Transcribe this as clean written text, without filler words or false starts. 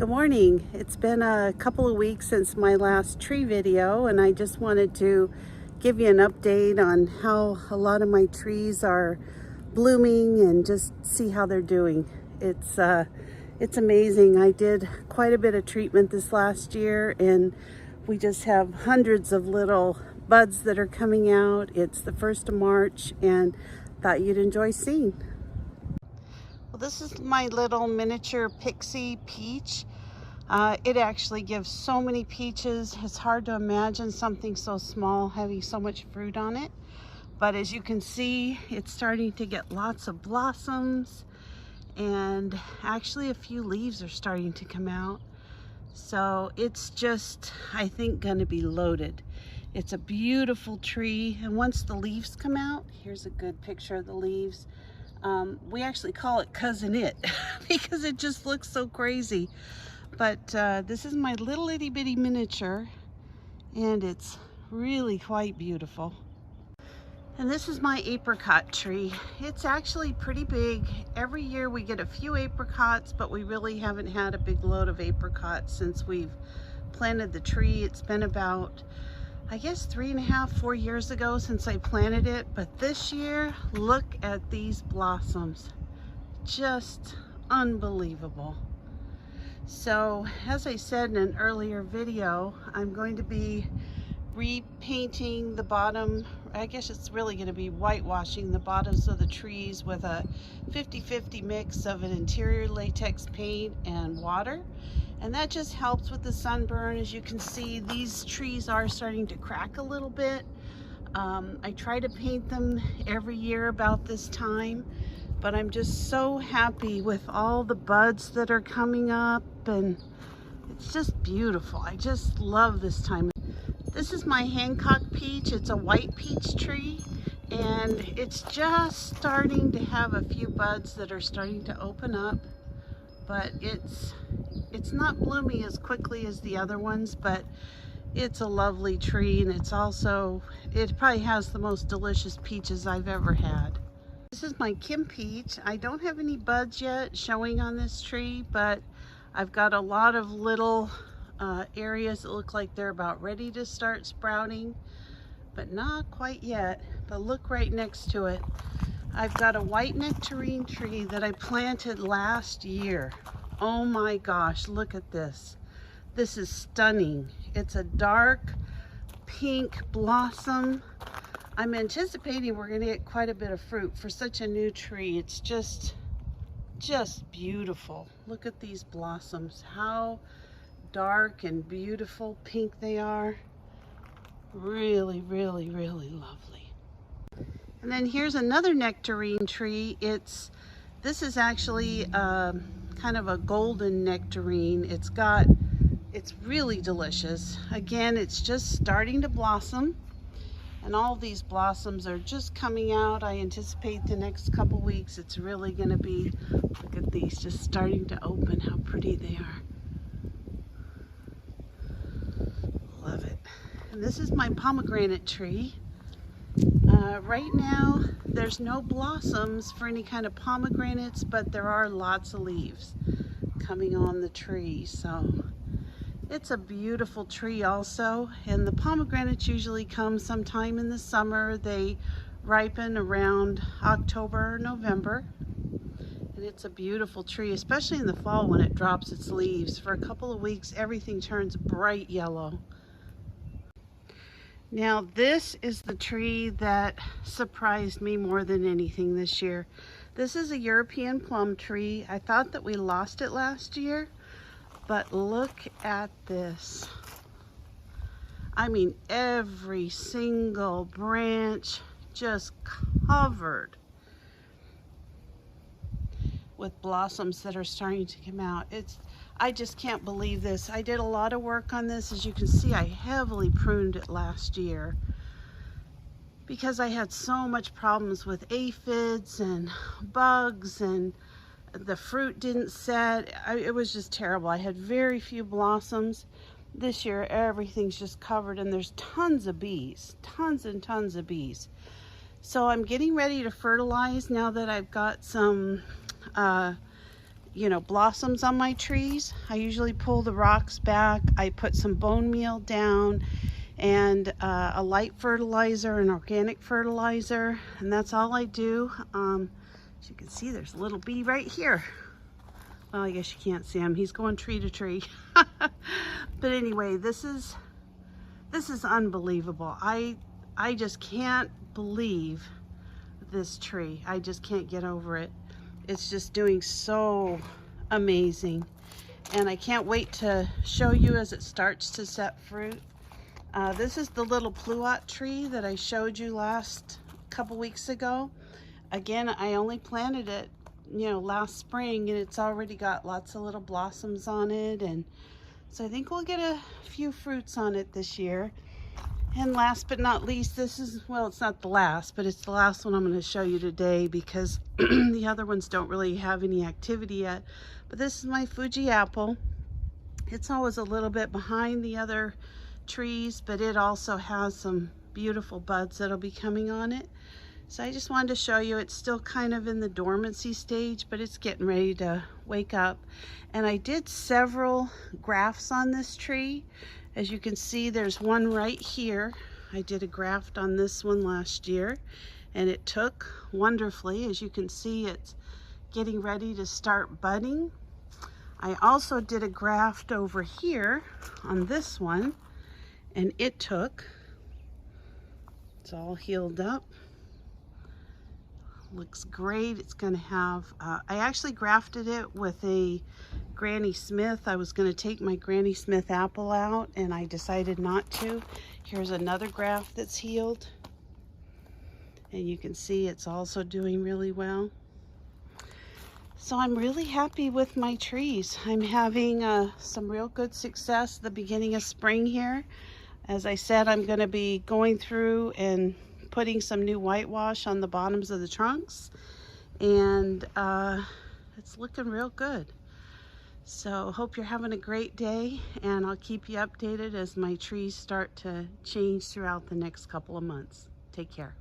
Good morning. It's been a couple of weeks since my last tree video, and I just wanted to give you an update on how a lot of my trees are blooming and just see how they're doing. It's amazing. I did quite a bit of treatment this last year, and we just have hundreds of little buds that are coming out. It's the 1st of March, and thought you'd enjoy seeing. Well, this is my little miniature Pixie Peach. It actually gives so many peaches. It's hard to imagine something so small having so much fruit on it. But as you can see, it's starting to get lots of blossoms, and actually a few leaves are starting to come out. So it's just, I think, gonna be loaded. It's a beautiful tree, and once the leaves come out, here's a good picture of the leaves. We actually call it Cousin It because it just looks so crazy. But this is my little itty bitty miniature, and it's really quite beautiful. And this is my apricot tree. It's actually pretty big. Every year we get a few apricots, but we really haven't had a big load of apricots since we've planted the tree. It's been about, I guess, 3.5, 4 years ago since I planted it. But this year, look at these blossoms. Just unbelievable. So, as I said in an earlier video, I'm going to be repainting the bottom. I guess it's really going to be whitewashing the bottoms of the trees with a 50-50 mix of an interior latex paint and water. And that just helps with the sunburn. As you can see, these trees are starting to crack a little bit. I try to paint them every year about this time, but I'm just so happy with all the buds that are coming up, and it's just beautiful. I just love this time. This is my Hancock peach. It's a white peach tree, and it's just starting to have a few buds that are starting to open up, but it's not blooming as quickly as the other ones, but it's a lovely tree, and it probably has the most delicious peaches I've ever had. This is my Kim peach. I don't have any buds yet showing on this tree, but I've got a lot of little areas that look like they're about ready to start sprouting, but not quite yet. But look right next to it. I've got a white nectarine tree that I planted last year. Oh my gosh, look at this. This is stunning. It's a dark pink blossom. I'm anticipating we're gonna get quite a bit of fruit for such a new tree. It's just beautiful. Look at these blossoms, how dark and beautiful pink they are. Really, really, really lovely. And then here's another nectarine tree. This is actually kind of a golden nectarine. It's really delicious. Again, it's just starting to blossom, and all these blossoms are just coming out. I anticipate the next couple weeks it's really gonna be, look at these, just starting to open. How pretty they are. Love it. And this is my pomegranate tree. Right now there's no blossoms for any kind of pomegranates, but there are lots of leaves coming on the tree. So it's a beautiful tree also, and the pomegranates usually come sometime in the summer. They ripen around October or November, and it's a beautiful tree, especially in the fall when it drops its leaves. For a couple of weeks, everything turns bright yellow. Now this is the tree that surprised me more than anything this year. This is a European plum tree. I thought that we lost it last year, but look at this. I mean, every single branch just covered with blossoms that are starting to come out. I just can't believe this. I did a lot of work on this. As you can see, I heavily pruned it last year because I had so much problems with aphids and bugs, and the fruit didn't set. It was just terrible. I had very few blossoms. This year, everything's just covered, and there's tons of bees, tons and tons of bees. So I'm getting ready to fertilize now that I've got some you know, blossoms on my trees. I usually pull the rocks back. I put some bone meal down and a light fertilizer, an organic fertilizer, and that's all I do. As you can see, there's a little bee right here. Well, I guess you can't see him. He's going tree to tree. But anyway, this is unbelievable. I just can't believe this tree. I just can't get over it. It's just doing so amazing. And I can't wait to show you as it starts to set fruit. This is the little Plum tree that I showed you last couple weeks ago. Again, I only planted it, you know, last spring, and it's already got lots of little blossoms on it. And so I think we'll get a few fruits on it this year. And last but not least, this is, well, it's not the last, but it's the last one I'm going to show you today because the other ones don't really have any activity yet. But this is my Fuji Apple. It's always a little bit behind the other trees, but it also has some beautiful buds that'll be coming on it. So I just wanted to show you, it's still kind of in the dormancy stage, but it's getting ready to wake up. And I did several grafts on this tree. As you can see, there's one right here. I did a graft on this one last year, and it took wonderfully. As you can see, it's getting ready to start budding. I also did a graft over here on this one, and it took. It's all healed up. Looks great. It's going to have, I actually grafted it with a Granny Smith. I was going to take my Granny Smith apple out, and I decided not to. Here's another graft that's healed, and you can see it's also doing really well. So I'm really happy with my trees. I'm having some real good success at the beginning of spring here. As I said, I'm going to be going through and putting some new whitewash on the bottoms of the trunks, and it's looking real good. So hope you're having a great day, and I'll keep you updated as my trees start to change throughout the next couple of months. Take care.